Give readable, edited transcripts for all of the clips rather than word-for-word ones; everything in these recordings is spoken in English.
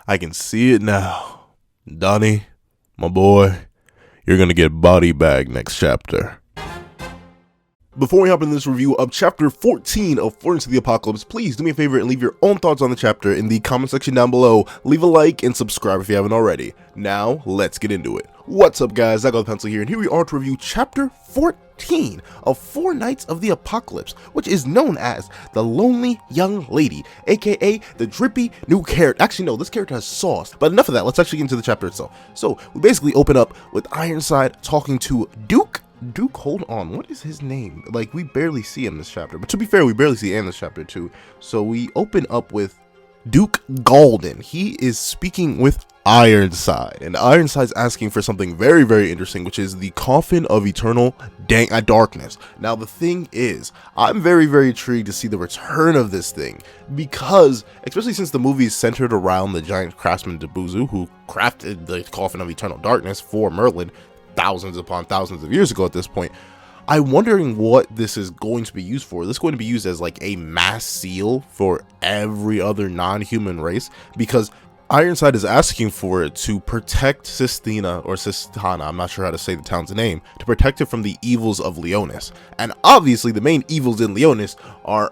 I can see it now. Donnie, my boy, you're gonna get body bag next chapter. Before we hop into this review of chapter 14 of Florence of the Apocalypse, please do me a favor and leave your own thoughts on the chapter in the comment section down below. Leave a like and subscribe if you haven't already. Now, let's get into it. What's up guys, I got the pencil here, and here we are to review chapter 14 of Four Knights of the Apocalypse, which is known as the Lonely Young Lady, aka the drippy new character. Actually no, this character has sauce, but enough of that, let's actually get into the chapter itself. So, we basically open up with Ironside talking to Duke, hold on, what is his name? Like, we barely see him this chapter, but to be fair, we barely see Anne this chapter too. So we open up with Duke Galdin. He is speaking with Ironside, and Ironside's asking for something very, very interesting, which is the Coffin of Eternal Darkness. Now, the thing is, I'm very, very intrigued to see the return of this thing, because, especially since the movie is centered around the giant craftsman Debuzu, who crafted the Coffin of Eternal Darkness for Merlin thousands upon thousands of years ago at this point. I'm wondering what this is going to be used for. Is this going to be used as like a mass seal for every other non-human race? Because Ironside is asking for it to protect Sistana, I'm not sure how to say the town's name, to protect it from the evils of Leonis. And obviously the main evils in Leonis are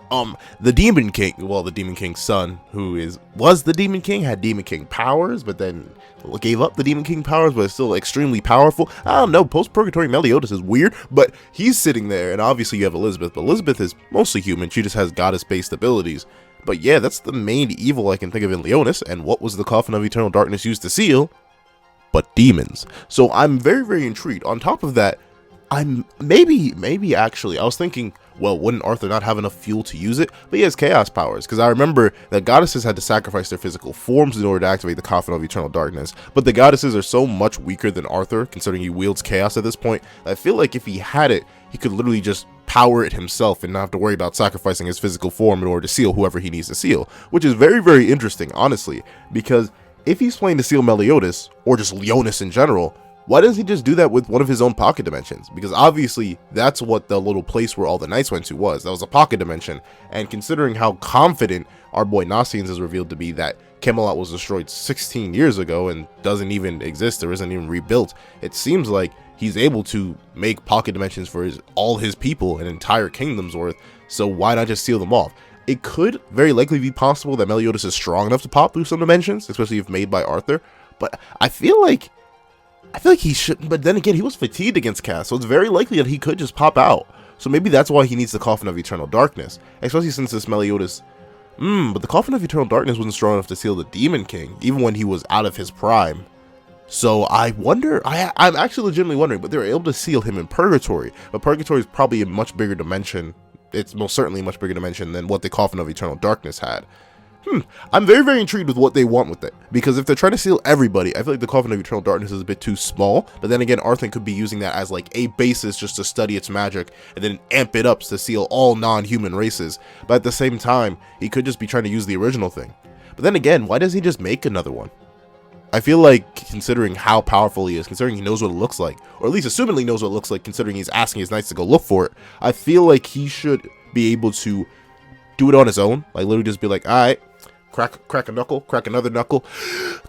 the Demon King, well, the Demon King's son, who was the Demon King, had Demon King powers, but then gave up the Demon King powers, but is still extremely powerful. I don't know, post-purgatory Meliodas is weird, but he's sitting there, and obviously you have Elizabeth, but Elizabeth is mostly human, she just has goddess-based abilities. But yeah, that's the main evil I can think of in Leonis, and what was the Coffin of Eternal Darkness used to seal? But demons. So I'm very, very intrigued. On top of that, I'm maybe actually, I was thinking, well, wouldn't Arthur not have enough fuel to use it? But he has chaos powers, because I remember that goddesses had to sacrifice their physical forms in order to activate the Coffin of Eternal Darkness. But the goddesses are so much weaker than Arthur, considering he wields chaos at this point. I feel like if he had it, he could literally just power it himself and not have to worry about sacrificing his physical form in order to seal whoever he needs to seal, which is very, very interesting, honestly, because if he's planning to seal Meliodas, or just Leonis in general, why doesn't he just do that with one of his own pocket dimensions? Because obviously that's what the little place where all the knights went to was. That was a pocket dimension, and considering how confident our boy Nasians is revealed to be that Camelot was destroyed 16 years ago and doesn't even exist or isn't even rebuilt, it seems like he's able to make pocket dimensions for all his people, an entire kingdom's worth, so why not just seal them off? It could very likely be possible that Meliodas is strong enough to pop through some dimensions, especially if made by Arthur, but I feel like he shouldn't. But then again, he was fatigued against Cass, so it's very likely that he could just pop out. So maybe that's why he needs the Coffin of Eternal Darkness, especially since this Meliodas. But the Coffin of Eternal Darkness wasn't strong enough to seal the Demon King, even when he was out of his prime. So I wonder, I'm actually legitimately wondering, but they were able to seal him in Purgatory, but Purgatory is probably a much bigger dimension. It's most certainly a much bigger dimension than what the Coffin of Eternal Darkness had. I'm very, very intrigued with what they want with it, because if they're trying to seal everybody, I feel like the Coffin of Eternal Darkness is a bit too small, but then again, Arthur could be using that as like a basis just to study its magic, and then amp it up to seal all non-human races, but at the same time, he could just be trying to use the original thing. But then again, why doesn't he just make another one? I feel like, considering how powerful he is, considering he knows what it looks like, or at least assumingly knows what it looks like, considering he's asking his knights to go look for it, I feel like he should be able to do it on his own, like literally just be like, alright, crack a knuckle, crack another knuckle,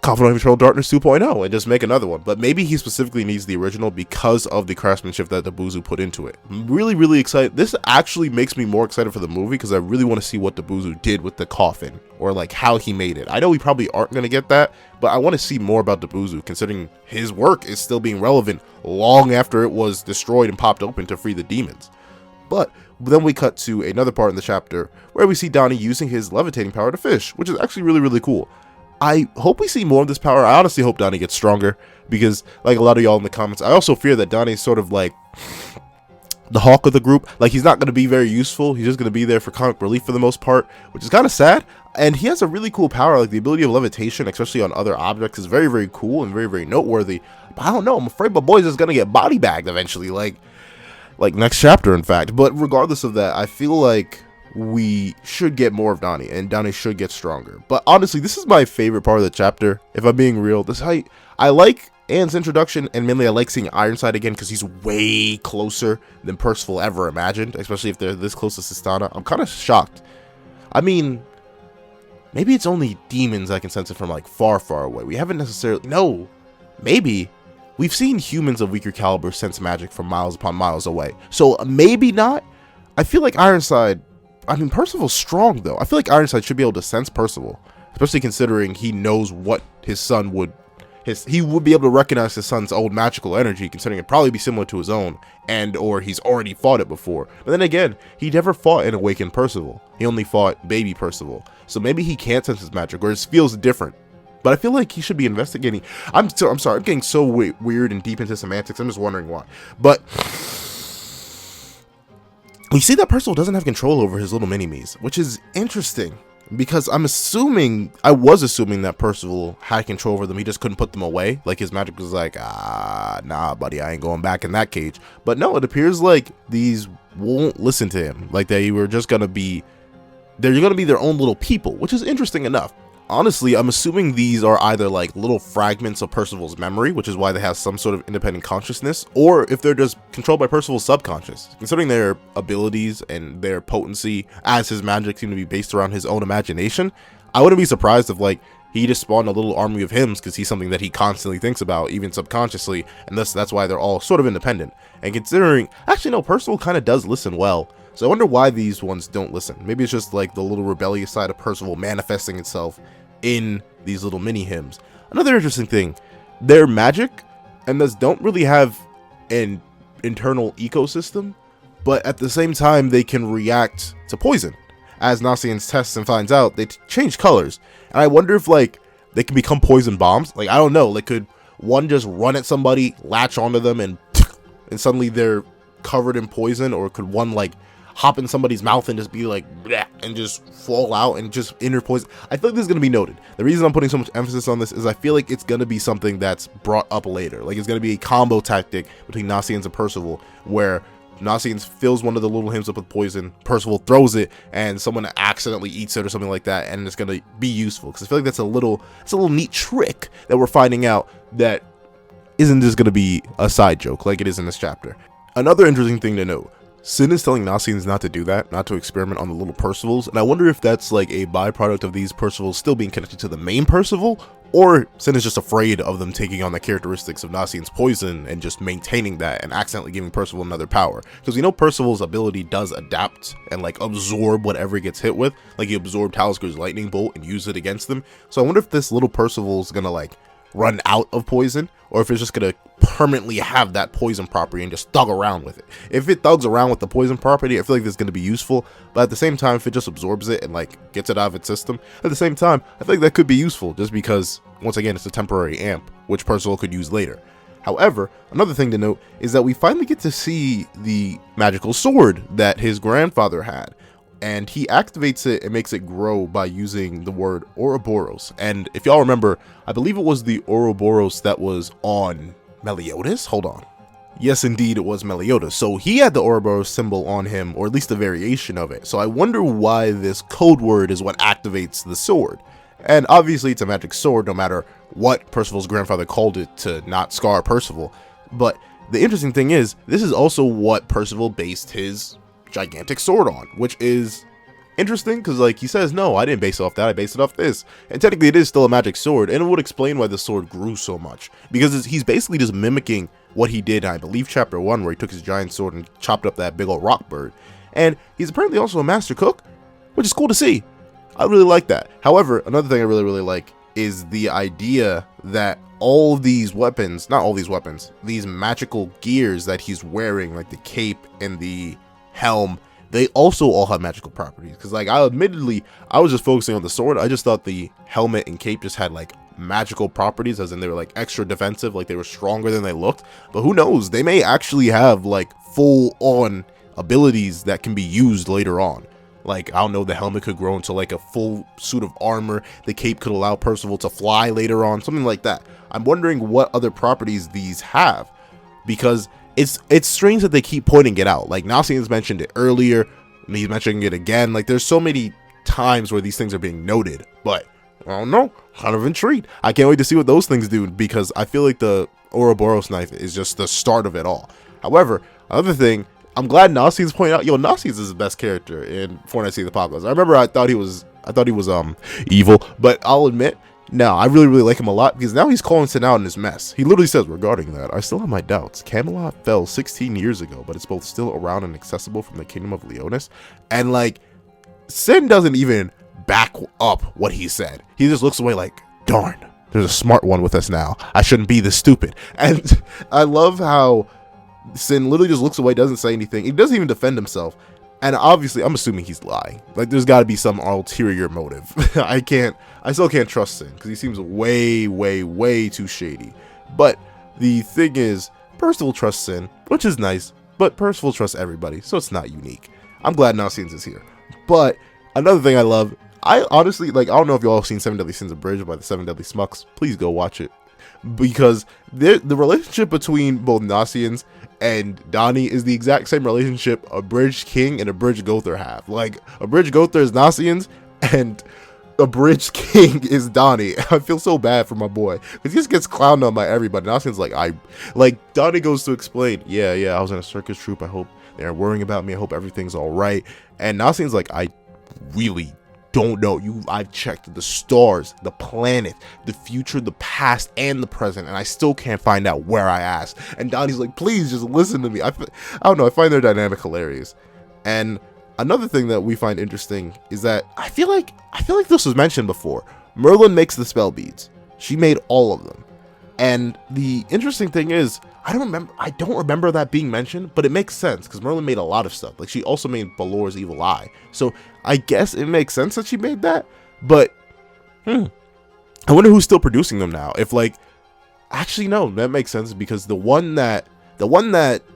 Coffin of Eternal Darkness 2.0, and just make another one. But maybe he specifically needs the original because of the craftsmanship that Debuzu put into it. I'm really, really excited. This actually makes me more excited for the movie, because I really want to see what Debuzu did with the coffin, or like how he made it. I know we probably aren't going to get that, but I want to see more about Debuzu, considering his work is still being relevant long after it was destroyed and popped open to free the demons. But then we cut to another part in the chapter where we see Donnie using his levitating power to fish, which is actually really, really cool. I hope we see more of this power. I honestly hope Donnie gets stronger, because like a lot of y'all in the comments, I also fear that Donnie's sort of like the Hawk of the group. Like, he's not going to be very useful. He's just going to be there for comic relief for the most part, which is kind of sad. And he has a really cool power, like the ability of levitation, especially on other objects, is very, very cool and very, very noteworthy. But I don't know, I'm afraid my boy's just going to get body bagged eventually, like next chapter, in fact. But regardless of that, I feel like we should get more of Donnie, and Donnie should get stronger. But honestly, this is my favorite part of the chapter, if I'm being real. I like Anne's introduction, and mainly I like seeing Ironside again, because he's way closer than Percival ever imagined, especially if they're this close to Sistana. I'm kind of shocked. I mean, maybe it's only demons that can sense it from like far, far away. We haven't necessarily, no, maybe we've seen humans of weaker caliber sense magic from miles upon miles away. So maybe not. I feel like Ironside, I mean, Percival's strong though. I feel like Ironside should be able to sense Percival, especially considering he knows what his son would, he would be able to recognize his son's old magical energy, considering it'd probably be similar to his own, and or he's already fought it before. But then again, he never fought an awakened Percival. He only fought baby Percival. So maybe he can't sense his magic, or it feels different. But I feel like he should be investigating. I'm sorry, I'm getting so weird and deep into semantics. I'm just wondering why. But we see that Percival doesn't have control over his little mini-me's, which is interesting. Because I was assuming that Percival had control over them. He just couldn't put them away. Like his magic was like, nah, buddy, I ain't going back in that cage. But no, it appears like these won't listen to him. Like they're gonna be their own little people, which is interesting enough. Honestly, I'm assuming these are either like little fragments of Percival's memory, which is why they have some sort of independent consciousness, or if they're just controlled by Percival's subconscious. Considering their abilities and their potency as his magic seem to be based around his own imagination, I wouldn't be surprised if like he just spawned a little army of hymns because he's something that he constantly thinks about, even subconsciously, and thus that's why they're all sort of independent. And considering, actually no, Percival kind of does listen well. So I wonder why these ones don't listen. Maybe it's just like the little rebellious side of Percival manifesting itself in these little mini hymns. Another interesting thing, they're magic and thus don't really have an internal ecosystem, but at the same time they can react to poison. As Nasian's tests and finds out, they change colors. And I wonder if like they can become poison bombs. Like I don't know, like could one just run at somebody, latch onto them, and suddenly they're covered in poison, or could one like hop in somebody's mouth and just be like bleh, and just fall out and just enter poison. I feel like this is going to be noted. The reason I'm putting so much emphasis on this is I feel like it's going to be something that's brought up later. Like it's going to be a combo tactic between Nasians and Percival, where Nasians fills one of the little hymns up with poison, Percival throws it, and someone accidentally eats it or something like that, and it's going to be useful. Because I feel like it's a little neat trick that we're finding out that isn't just going to be a side joke like it is in this chapter. Another interesting thing to note, Sin is telling Nasians not to do that, not to experiment on the little Percivals, and I wonder if that's like a byproduct of these Percivals still being connected to the main Percival, or Sin is just afraid of them taking on the characteristics of Nasian's poison and just maintaining that and accidentally giving Percival another power. Because we know Percival's ability does adapt and like absorb whatever he gets hit with, like he absorbed Taliscar's lightning bolt and use it against them. So I wonder if this little Percival's gonna like run out of poison, or if it's just gonna permanently have that poison property and just thug around with it. If it thugs around with the poison property, I feel like this is gonna be useful, but at the same time, if it just absorbs it and like gets it out of its system, at the same time, I think that could be useful, just because once again it's a temporary amp which Percival could use later. However, another thing to note is that we finally get to see the magical sword that his grandfather had, and he activates it and makes it grow by using the word Ouroboros. And if y'all remember, I believe it was the Ouroboros that was on Meliodas? Hold on. Yes, indeed, it was Meliodas. So he had the Ouroboros symbol on him, or at least a variation of it. So I wonder why this code word is what activates the sword. And obviously it's a magic sword, no matter what Percival's grandfather called it to not scar Percival. But the interesting thing is, this is also what Percival based his gigantic sword on, which is interesting because like he says, no, I didn't base it off that, I based it off this. And technically it is still a magic sword, and it would explain why the sword grew so much, because he's basically just mimicking what he did in, I believe, chapter 1, where he took his giant sword and chopped up that big old rock bird. And he's apparently also a master cook, which is cool to see. I really like that. However, another thing I really like is the idea that all these weapons, not all these weapons, these magical gears that he's wearing, like the cape and the helm, they also all have magical properties. Because like I was just focusing on the sword. I just thought the helmet and cape just had like magical properties, as in they were like extra defensive, like they were stronger than they looked. But who knows, they may actually have like full on abilities that can be used later on. Like, I don't know, the helmet could grow into like a full suit of armor, the cape could allow Percival to fly later on, something like that. I'm wondering what other properties these have, because it's strange that they keep pointing it out. Like Nasian's mentioned it earlier, and he's mentioning it again. Like there's so many times where these things are being noted, but I don't know, kind of intrigued. I can't wait to see what those things do, because I feel like the Ouroboros knife is just the start of it all. However, another thing, I'm glad Nasian's pointing out, yo, Nasian's is the best character in Four Knights of the Apocalypse. I remember I thought he was I thought he was evil, but I'll admit, no, I really like him a lot, because now he's calling Sin out in his mess. He literally says, regarding that, I still have my doubts. Camelot fell 16 years ago, but it's both still around and accessible from the kingdom of Leonis. And like, Sin doesn't even back up what he said. He just looks away like, darn, there's a smart one with us now. I shouldn't be this stupid. And I love how Sin literally just looks away, doesn't say anything. He doesn't even defend himself. And obviously, I'm assuming he's lying. Like, there's got to be some ulterior motive. I still can't trust Sin, because he seems way too shady. But the thing is, Percival trusts Sin, which is nice, but Percival trusts everybody, so it's not unique. I'm glad Nasians is here. But another thing I love, I honestly, like, I don't know if you all have seen Seven Deadly Sins Abridged by the Seven Deadly Smucks. Please go watch it. Because the relationship between both Nasians and Donnie is the exact same relationship Abridged King and Abridged Gother have. Like, Abridged Gother is Nasians, and Abridged King is Donnie. I feel so bad for my boy, because he just gets clowned on by everybody. Nasian's like, Donnie goes to explain, yeah, I was in a circus troupe, I hope they're worrying about me, I hope everything's alright. And Nasian's like, I really don't know. I've checked the stars, the planet, the future, the past, and the present, and I still can't find out where I asked. And Donnie's like, please just listen to me. I don't know, I find their dynamic hilarious. And another thing that we find interesting is that I feel like this was mentioned before. Merlin makes the spell beads. She made all of them. And the interesting thing is, I don't remember that being mentioned, but it makes sense, because Merlin made a lot of stuff. Like, she also made Balor's Evil Eye. So I guess it makes sense that she made that, but I wonder who's still producing them now. If, like, actually no, that makes sense, because the one that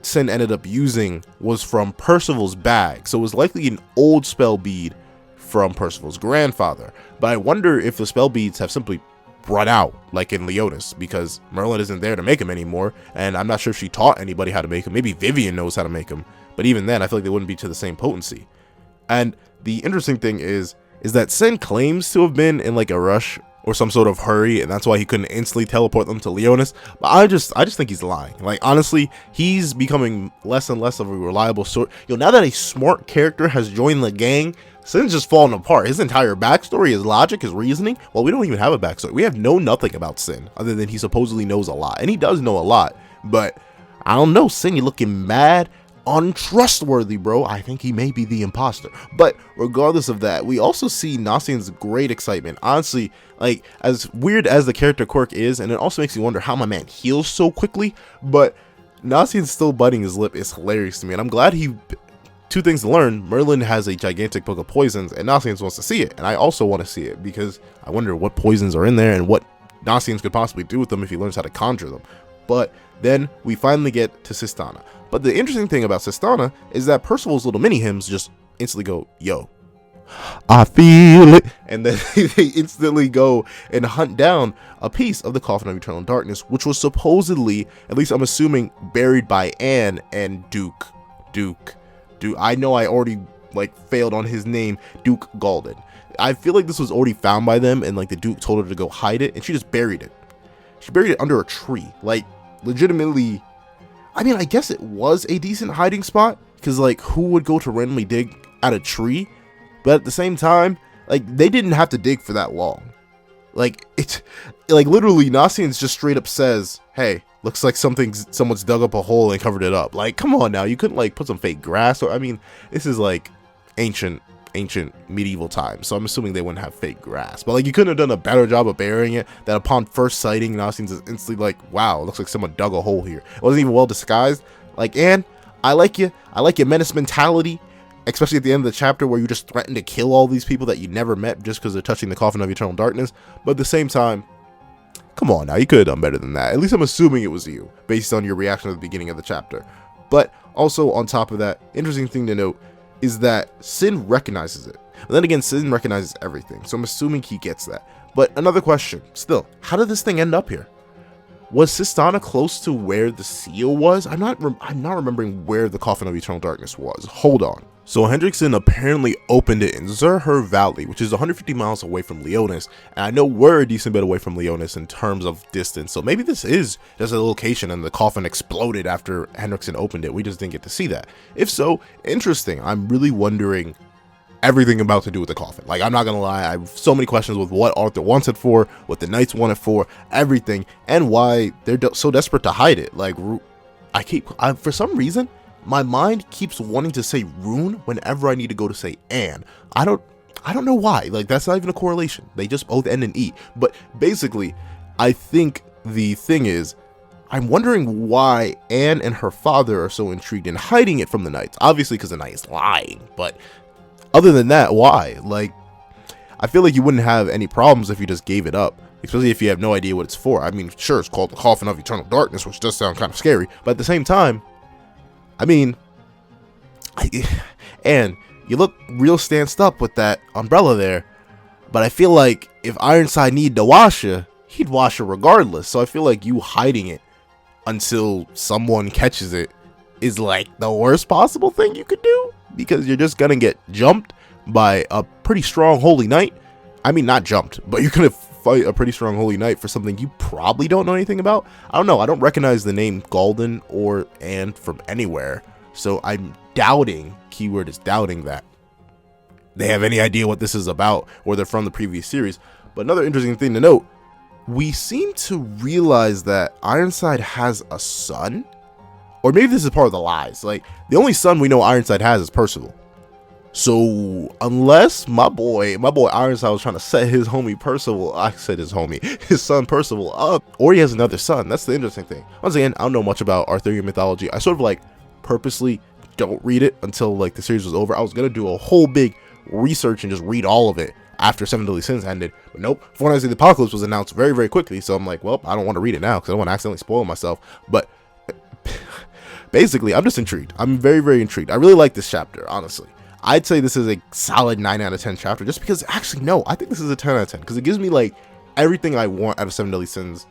Sin ended up using was from Percival's bag, so it was likely an old spell bead from Percival's grandfather. But I wonder if the spell beads have simply run out, like in Leonis, because Merlin isn't there to make them anymore, and I'm not sure if she taught anybody how to make them. Maybe Vivian knows how to make them, but even then, I feel like they wouldn't be to the same potency. And the interesting thing is that Sin claims to have been in like a rush or some sort of hurry, and that's why he couldn't instantly teleport them to Leonis. But I just think he's lying. Like, honestly, he's becoming less and less of a reliable source. Now that a smart character has joined the gang, Sin's just falling apart. His entire backstory, his logic, his reasoning, well, we don't even have a backstory. We have nothing about Sin, other than he supposedly knows a lot. And he does know a lot, but I don't know, Sin, you're looking mad untrustworthy, bro. I think he may be the imposter. But regardless of that, we also see Nasian's great excitement. Honestly, like, as weird as the character quirk is, and it also makes you wonder how my man heals so quickly, but Nasian's still biting his lip is hilarious to me, and I'm glad he... Two things to learn: Merlin has a gigantic book of poisons, and Nasians wants to see it, and I also want to see it, because I wonder what poisons are in there and what Nasians could possibly do with them if he learns how to conjure them. But then we finally get to Sistana. But the interesting thing about Sistana is that Percival's little mini hymns just instantly go, yo, I feel it, and then they instantly go and hunt down a piece of the Coffin of Eternal Darkness, which was supposedly, at least I'm assuming, buried by Anne and Duke. I know I already like failed on his name, Duke Galdin. I feel like this was already found by them, and like the Duke told her to go hide it, and she just buried it. She buried it under a tree. Like, legitimately, I mean, I guess it was a decent hiding spot, because like, who would go to randomly dig at a tree? But at the same time, like, they didn't have to dig for that long. Like, it's like literally Nasians just straight up says, hey, looks like someone's dug up a hole and covered it up. Like, come on now, you couldn't like put some fake grass, or I mean, this is like ancient medieval times, so I'm assuming they wouldn't have fake grass, but like, you couldn't have done a better job of burying it, that upon first sighting, Nasians is instantly like, wow, it looks like someone dug a hole here. It wasn't even well disguised. Like, Anne, I like your menace mentality, especially at the end of the chapter where you just threaten to kill all these people that you never met just because they're touching the Coffin of Eternal Darkness. But at the same time, come on now, you could have done better than that. At least I'm assuming it was you, based on your reaction at the beginning of the chapter. But also, on top of that, interesting thing to note is that Sin recognizes it. But then again, Sin recognizes everything, so I'm assuming he gets that. But another question, still, how did this thing end up here? Was Sistana close to where the seal was? I'm not remembering where the Coffin of Eternal Darkness was. Hold on. So Hendrickson apparently opened it in Zurher Valley, which is 150 miles away from Leonis, and I know we're a decent bit away from Leonis in terms of distance, so maybe this is just a location and the coffin exploded after Hendrickson opened it. We just didn't get to see that. If so, interesting. I'm really wondering everything about to do with the coffin. Like, I'm not gonna lie, I have so many questions with what Arthur wants it for, what the knights want it for, everything, and why they're so desperate to hide it. Like, for some reason, my mind keeps wanting to say Rune whenever I need to go to say Anne. I don't know why. Like, that's not even a correlation. They just both end in E. But basically, I think the thing is, I'm wondering why Anne and her father are so intrigued in hiding it from the knights. Obviously, because the knight is lying. But other than that, why? Like, I feel like you wouldn't have any problems if you just gave it up. Especially if you have no idea what it's for. I mean, sure, it's called the Coffin of Eternal Darkness, which does sound kind of scary. But at the same time, I mean, and you look real stanced up with that umbrella there, but I feel like if Ironside needed to wash her, he'd wash her regardless. So I feel like you hiding it until someone catches it is like the worst possible thing you could do, because you're just gonna get jumped by a pretty strong holy knight. I mean, not jumped, but you're gonna fight a pretty strong holy knight for something you probably don't know anything about. I don't know. I don't recognize the name Galden or Anne from anywhere. So I'm doubting, keyword is doubting, that they have any idea what this is about or they're from the previous series. But another interesting thing to note, we seem to realize that Ironside has a son, or maybe this is part of the lies. Like, the only son we know Ironside has is Percival. So unless my boy Ironside was trying to set his homie Percival, I said his son Percival up, or he has another son. That's the interesting thing. Once again, I don't know much about Arthurian mythology. I sort of like purposely don't read it until like the series was over. I was gonna do a whole big research and just read all of it after Seven Deadly Sins ended, but nope. Four Knights of the Apocalypse was announced very, very quickly, so I'm like, well, I don't want to read it now because I don't want to accidentally spoil myself. But basically, I'm just intrigued. I'm very, very intrigued. I really like this chapter, honestly. I'd say this is a solid 9 out of 10 chapter, just because, actually, no, I think this is a 10 out of 10, because it gives me, like, everything I want out of Seven Deadly Sins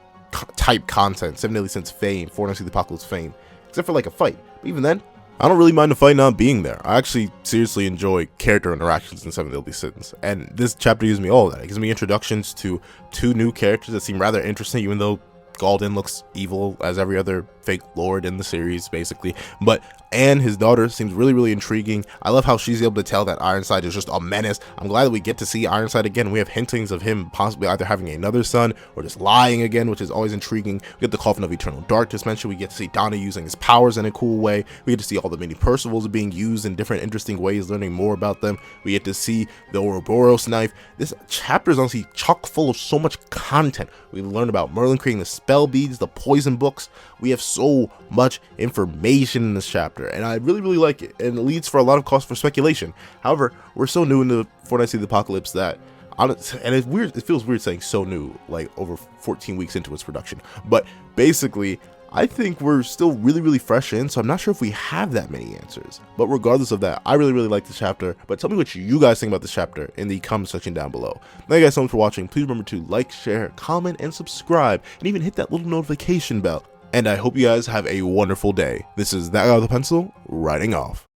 type content, Seven Deadly Sins fame, Four Knights of the Apocalypse fame, except for, like, a fight. But even then, I don't really mind the fight not being there. I actually seriously enjoy character interactions in Seven Deadly Sins, and this chapter gives me all of that. It gives me introductions to 2 new characters that seem rather interesting, even though Galden looks evil as every other fake lord in the series, basically. But Anne, his daughter, seems really, really intriguing. I love how she's able to tell that Ironside is just a menace. I'm glad that we get to see Ironside again. We have hintings of him possibly either having another son or just lying again, which is always intriguing. We get the Coffin of Eternal Darkness mentioned. We get to see Donna using his powers in a cool way. We get to see all the mini Percivals being used in different interesting ways, learning more about them. We get to see the Ouroboros knife. This chapter is honestly chock full of so much content. We learn about Merlin creating the spell beads, the poison books. We have so much information in this chapter, and I really, really like it, and it leads for a lot of cause for speculation. However, we're so new into Four Knights of the Apocalypse that, and it's weird, it feels weird saying so new, like over 14 weeks into its production, but basically, I think we're still really, really fresh in, so I'm not sure if we have that many answers. But regardless of that, I really, really like this chapter. But tell me what you guys think about this chapter in the comment section down below. Thank you guys so much for watching. Please remember to like, share, comment, and subscribe, and even hit that little notification bell. And I hope you guys have a wonderful day. This is That Guy with a Pencil, writing off.